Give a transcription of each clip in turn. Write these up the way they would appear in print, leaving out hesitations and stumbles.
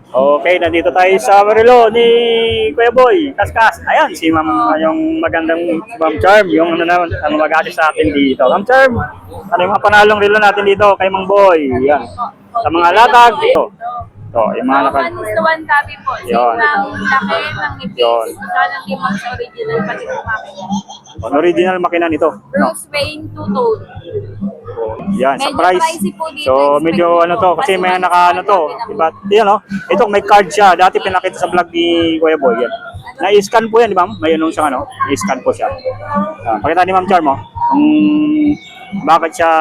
Okay, nandito tayo sa Marilo ni Kuya Boy, Kaskas. Ayan, si Ma'am, yung magandang Ma'am Charm, yung ano naman, ang mag-ati sa atin dito. Ma'am Charm, ano yung mga panalong relo natin dito kay Mang Boy? Yan. Sa mga latag, ito. Ito, yung mga So, nakag... 1:1 copy po. Same Yun. ng laki ng nipis. Yun. Saka ng timang sa original pati po makina. Ang original makina nito. No? Bruce Wayne two-tone. Yan, sa Medyo price. pricey po dito, So, medyo ano to, kasi may naka ano to. Diba? Yan o, ito may card siya. Dati pinakita sa vlog ni Kuya Boy. Yan. Na-scan po yan, di ba? May anong siyang ano, i-scan po siya. Pakita ni Ma'am Charm mo. Bakit siya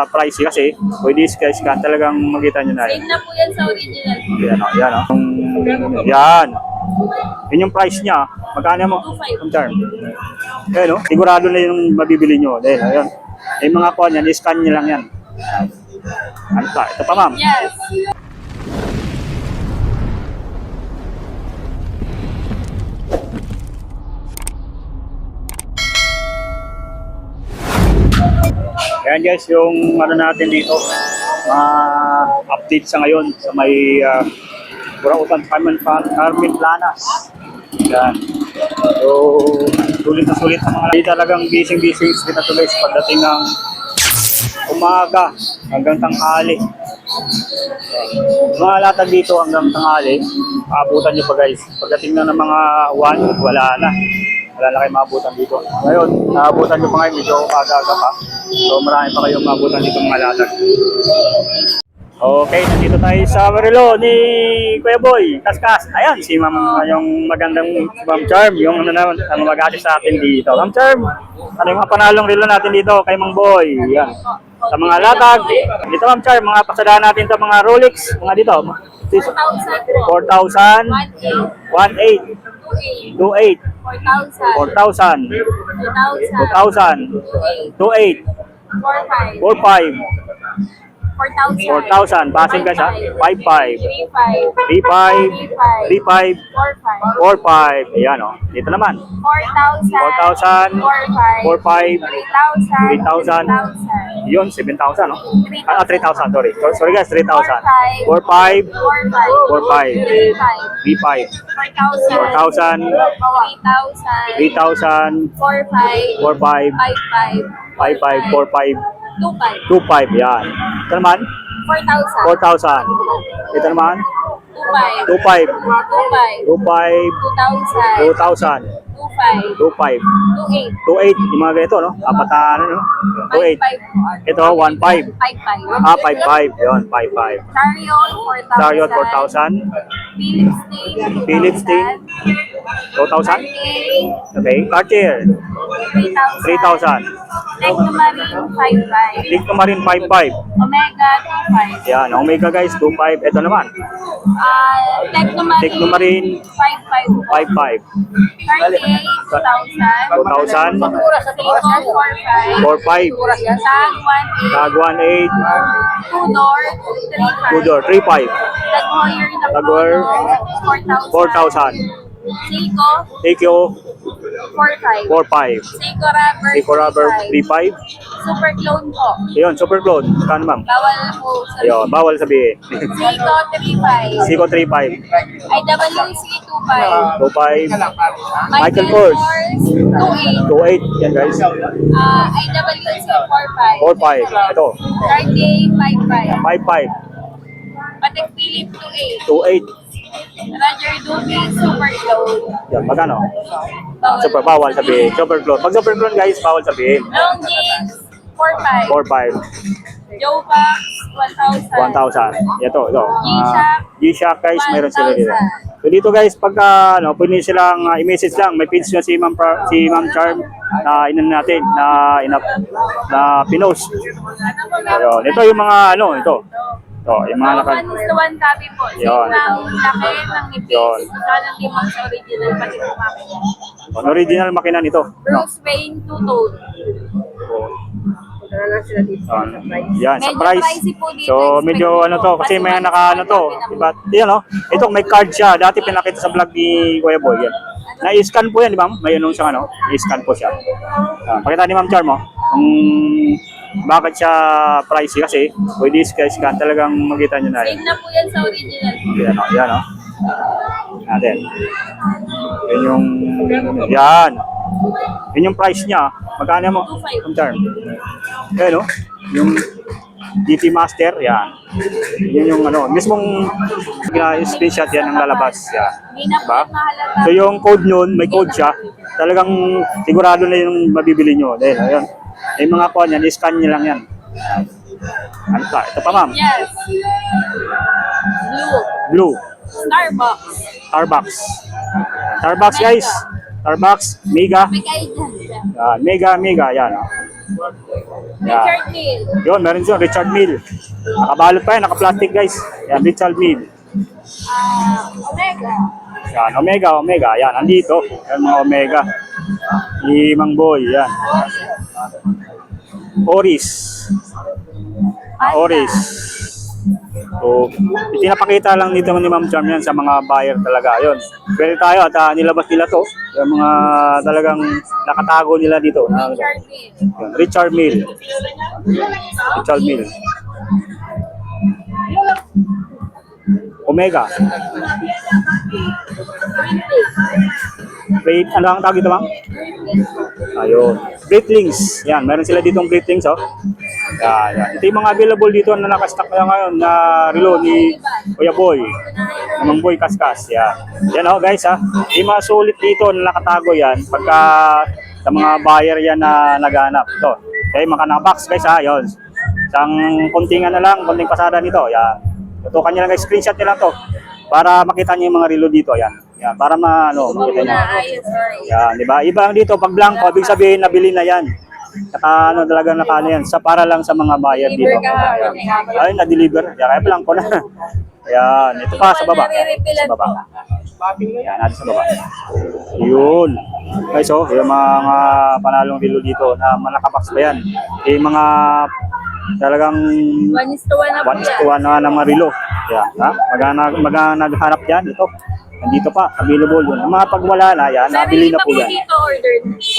pricey kasi pwede scan talagang makita nyo na yan. Same na po yan sa original. Yan o, yan o. Yan. Yun yung price niya. Magkano mo? 2.5. Ma'am Charm. Yan o, sigurado na yung mabibili nyo. Dahil, ayun. Yung mga kuha niyan, i-scan nyo lang yan. Ano pa? Ito pa, ma'am. Yes. Ayan guys, yung ano natin dito, update sa ngayon sa may Burautan Carmen Planas. Yan. So, sulit na sulit ang mga hindi talagang busy-busy na tuloy sa pagdating ng umaga hanggang tanghali. Mga latag dito hanggang tanghali, aabutan nyo pa guys. Pagdating na ng mga 1, wala na. Wala na kayo maabutan dito. Ngayon, naabutan nyo pa ngayon, medyo aga-aga pa. So marami pa kayong maabutan dito mga latag. Okay, nandito tayo sa Marilo ni Kuya Boy, Kaskas. Ayan, si Ma'am, yung magandang Ma'am Charm, yung ano naman, ang mag-ati sa atin dito. Ma'am Charm, ano yung mga panalong relo natin dito kay Mang Boy? Yan. Sa mga latag, dito Ma'am Charm, mga pasadahan natin sa mga Rolex, mga dito. 4,000, 1,800, 28, 4,000, 2,000, 28, 45, 4,000, passing guys ha, 55, 35, 35, 45, ayan o, dito naman, 4,000, 45, 3,000, yun, 7,000 no? 3,000, sorry guys, 3,000, 45, 45, 35, 4,000, 3,000, 45, 55, 45, 25, yan. Ito naman, 4,000. Ito naman, 25, 2,000, 25, 28, yung mga ganito, no? Apatan, no? 28. Ito, 1,500. 55, yun, 55. Chariot, 4,000. Philips Sting, 2,000. Okay, Cartier, 3,000. Marine 55. Omega 25. Yan, Omega guys, 25. Ito naman, Marine 55. 2,000. 45. Tag 1,800. Tudor, 35. Tagor, 4,000. Seiko, 45. Seiko Rubber, 35. Super clone po. Yun, super clone. Kano ma'am? Bawal po sa Ayun, bawal sabihin. Seiko 35. Seiko 35. IWC 25. 25. Michael Kors, 28. 28. Yan guys. IWC 45. 45. Ito, Cartier 55. 55. Patek Philippe 28. 28. Roger Duby Super clone. Yan, magkano? Bawal. Super, bawal sabihin. Super clone. Pag super clone guys, bawal sabihin. Long jeans 45. 45. Jovax 1,000. 1,000. Ito. G-Shock. G-Shock guys, meron sila dito. So dito guys, pagka pwede silang i-message lang, may page na si Ma'am Charm na inan natin na pinost. Ayun, ito yung mga ito. Ito, yung mga So, 1:1 copy po. Same Yun. ng laki ng nipis. Yun. Saka ng timang sa original pati po makina. ang original makina nito. No? Bruce Wayne two-tone. Yan, sa Medyo price. pricey po dito, So, medyo expected to, po. kasi may Kasi naka to. Diba? Yan o, ito may card siya. Dati pinakita sa vlog ni Kuya Boy. Yan. Na-scan po yan, di ba? May anong siyang i-scan po siya. Pakita ni Ma'am Charm mo. Bakit siya pricey kasi pwede scan talagang makita nyo na yan. Same na po yan sa original. Yan o, yan o. Natin. Yan. Yun yung price niya. Magkano mo? 2.5. Ang term. Ayan, no? Yung GT Master, yan. Yun yung ano, mismong screenshot yan ang lalabas. Yan. Hindi na po Diba? mahalata. So yung code nun, may code siya. Talagang sigurado na yung mabibili nyo. Dahil, ayun. Yung mga kuha niyan, i-scan nyo lang yan. Ano pa? Ito pa, ma'am. Yes. Blue. Blue. Starbucks. Starbucks. Starbucks, guys. Starbucks. Mega. May kayo dyan. Yan. Mega. Yan. Oh. Yan. Richard Mille. Yun, meron siya. Richard Mille. Nakabalot pa yan. Naka-plastic, guys. Yan. Richard Mille. Omega. Yan. Omega. Yan. Andito. Yan mga Omega. Mang Boy. Yan. Oris. Oris. So, pinapakita lang dito ni Ma'am Charm yan sa mga buyer talaga. Yun. Pwede tayo at nilabas nila to. Yung mga talagang nakatago nila dito. Richard Mille. Yun, Richard Mille. Richard Mille. Omega. Great, ano ang tawag dito, ma'am? Ayun. Breithlings. Yan, meron sila ditong breithlings, oh. Yan. Ito yung mga available dito na nakastock na ngayon na relo ni Kuya Boy. Namang Boy Kaskas. Yan. Yan, oh, guys, ha. Yung mga sulit dito na nakatago yan pagka sa mga buyer yan na naghanap. Ito. Okay, mga nakabox, guys, ha. Yun. Isang konting ano lang, konting pasada nito. Yan. Tutukan nyo lang, guys. Screenshot nyo lang to para makita nyo yung mga relo dito. Yan. Yan. Para makita nyo. Yan, di ba? Iba ang dito, pag blanco, ibig sabihin nabili na yan. Saka ano talaga nakano yan, sa para lang sa mga buyer dito. Ay, na-deliver. Yan, kaya blanco na. Yan, ito pa sa baba. Sa baba. Yan, natin sa baba. Yun. Guys, oh, yung mga panalong relo dito na manakabox pa yan. Yung mga talagang 1:1 na po 1:1 na ng mga relo. Yan, ha? Maghanap yan. Ito. Nandito pa, available yun. Ang mga pagwala na yan, nabili na po yan. dito order.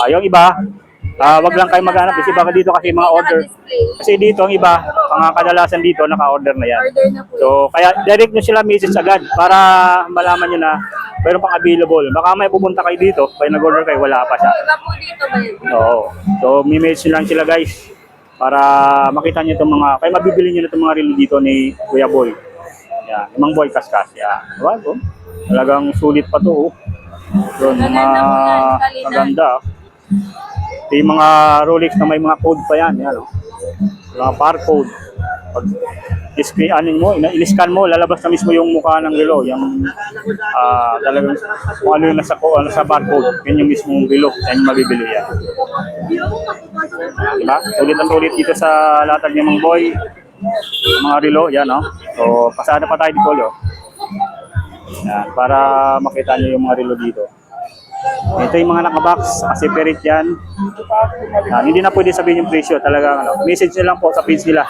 Yung iba, wag lang kayo maghanap kasi baka dito kasi mga order. Kasi dito ang iba, mga kadalasan dito naka-order na yan. Order na po. So, kaya direct nyo sila message agad para malaman nyo na mayroon pang available. Baka may pupunta kayo dito, kaya nag-order kayo, wala pa siya. Iba po dito ba yun? Oo. So, may message lang sila guys para makita nyo itong mga, kaya mabibili nyo na itong mga relo dito ni Kuya Boy. Yan, Mang Boy Kaskas. Yan. Diba? So, talagang sulit pa to. Yun, mga maganda. Ito yung mga Rolex na may mga code pa yan. Yan, oh. Mga barcode. Pag i-scan mo, in-scan mo, lalabas na mismo yung mukha ng relo. Yung talagang kung ano yung nasa barcode. Yun yung mismong relo. Yan yung mabibili yan. Diba? Sulit ang sulit dito sa latag ni Mang Boy. Mga relo, yan, oh. So, pasada pa tayo dito, oh. Yan, para makita nyo yung mga relo dito. Ito yung mga nakabox, separate yan. Hindi na pwede sabihin yung presyo, talaga message nyo lang po sa page nila.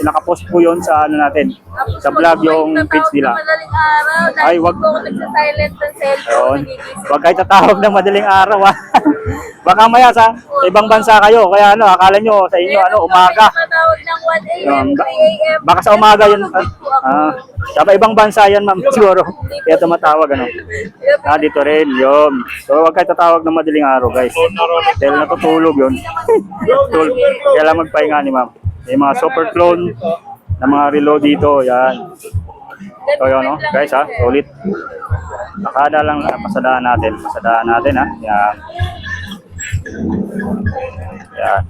Nakapost po yun sa ano natin, sa vlog yung page nila. Madaling araw, Ay, dahil wag. po ako nagsa-silent ng cellphone. Ayun. nagigising. Huwag kayo tatawag ng madaling araw, ha. Baka maya sa ibang bansa kayo, kaya akala nyo sa inyo umaga. Matawag ng 1 a.m., Yun, 3 a.m. Baka sa umaga yun. Sa ibang bansa yan, ma'am, siguro. Kaya tumatawag, dito rin, yun. So, huwag kayo tatawag ng madaling araw, guys. Dahil natutulog yun. Kaya lang magpahinga ni ma'am. Yung mga super clone na mga relo dito, yan. So, yun, guys, ha, ulit. Nakada lang, pasadaan natin, ha. Yan. Yan.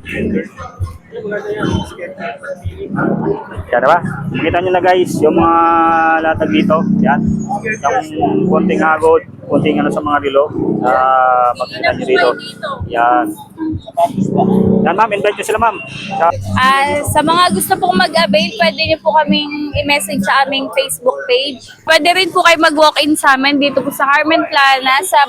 Yan, diba? Makita nyo na guys, yung mga latag dito. Yan. Yung konting hagod, konting sa mga relo. Makita nyo dito. Yan. Yan, ma'am. Invite nyo sila, ma'am. Sa mga gusto pong mag-avail, pwede niyo po kaming i-message sa aming Facebook page. Pwede rin po kayo mag-walk-in sa amin dito po sa Carmen Plana, sa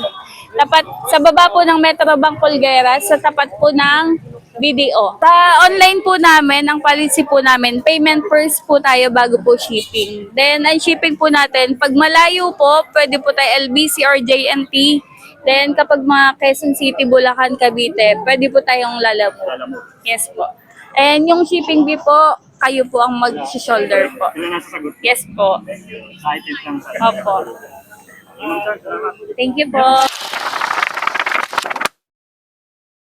baba po ng Metro Bank Polgueras, sa tapat po ng BDO. Sa online po namin, ang policy po namin, payment first po tayo bago po shipping. Then, ang shipping po natin, pag malayo po, pwede po tayo LBC or JNT. Then, kapag mga Quezon City, Bulacan, Cavite, pwede po tayong Lalamove. Yes po. And yung shipping fee po, kayo po ang mag-shoulder po. Sila nasa sagot. Yes po. Excited lang sa Opo. Ma'am, sir, salamat. Thank you po.